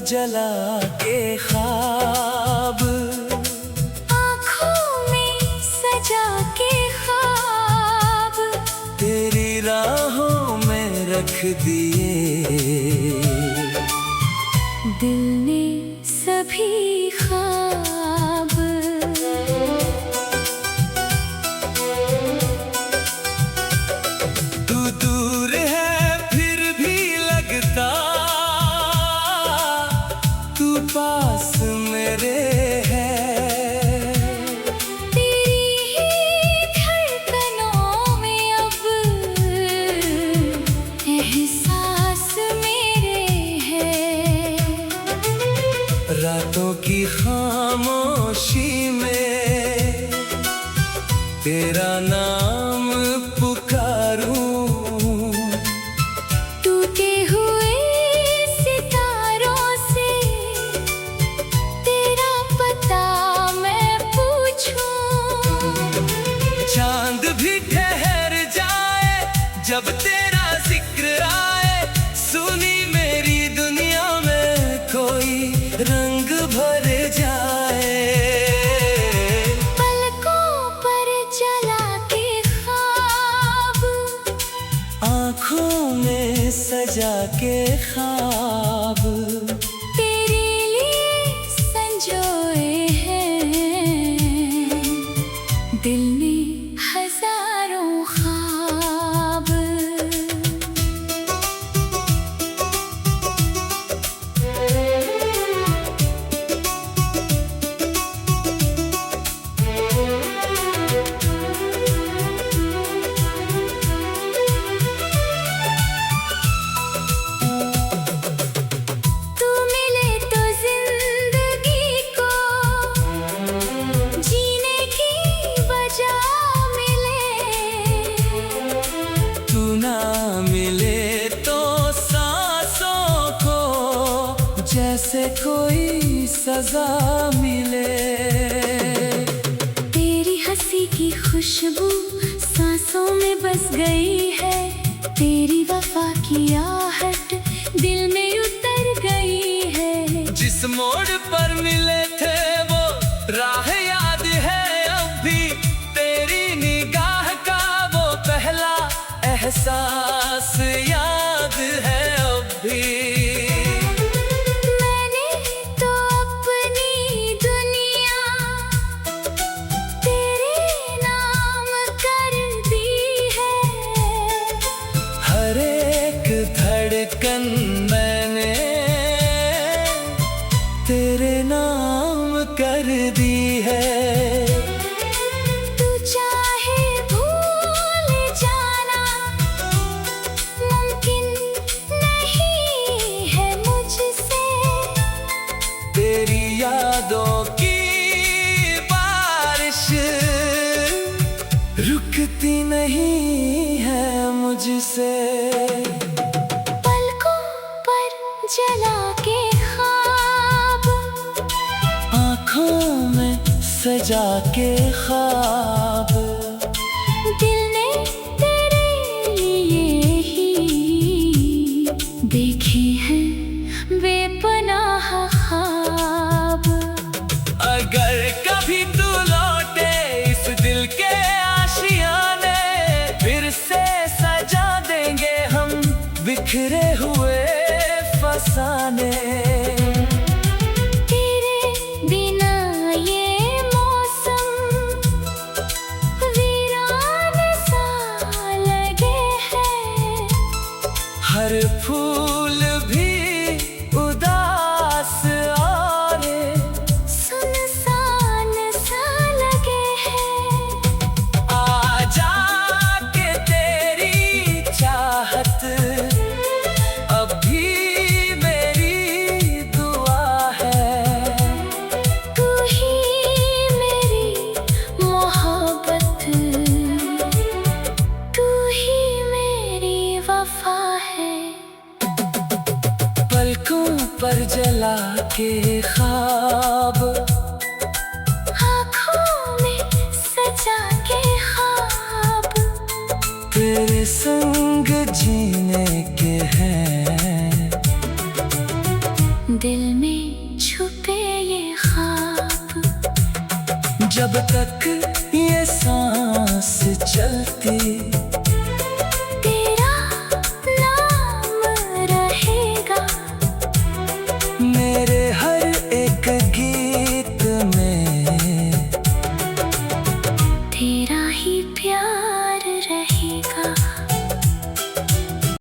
जला के ख्वाब, आँखों में सजा के ख्वाब, तेरी राहों में रख दिए दिल ने सभी ख्वाब। तू दूर है फिर भी लगता, तू पास मेरे है। तेरी ही धड़कनों में अब एहसास मेरे है। रातों की खामोशी में तेरा नाम पुकारूं, टूटे हुए सितारों से तेरा पता मैं पूछूं। चांद भी ठहर जाए जब तेरा जिक्र आए, सुनी मेरी दुनिया में कोई रंग भर जाए। पलकों पर जला के ख्वाब, आँखों में सजा के ख्वाब, तेरे लिए संजोए हैं दिल ने हजारों ख्वाब। तू मिले तो जिंदगी को जीने की वजह मिले, तू ना मिले तो सांसों को जैसे कोई सजा मिले। तेरी हंसी की खुशबू सांसों में बस गई है, तेरी वफा की आहट दिल में उतर गई है। जिस मोड़ पर मिले थे वो राह याद है अब भी, तेरी निगाह का वो पहला एहसास याद है अब भी। मैंने तो अपनी दुनिया तेरे नाम कर दी है, हर एक धड़कन मैंने तेरे नाम कर दी है। तू चाहे भूल जाना मुमकिन नहीं है मुझसे, तेरी यादों की बारिश रुकती नहीं है मुझसे। पलकों पर जला के ख्वाब, आँखों में सजा के ख्वाब, दिल ने तेरे लिए ही देखे हैं बेपनाह ख्वाब। अगर कभी तू लौटे इस दिल के आशियाने, फिर से सजा देंगे हम बिखरे हुए फसाने। तेरे बिना ये मौसम वीरान सा लगे है, हर फूल भी उदास और सुनसान सा लगे है। आजा के तेरी चाहत अब भी मेरी दुआ है। तू ही मेरी मोहब्बत, तू ही मेरी वफा है। पलकों पर जला के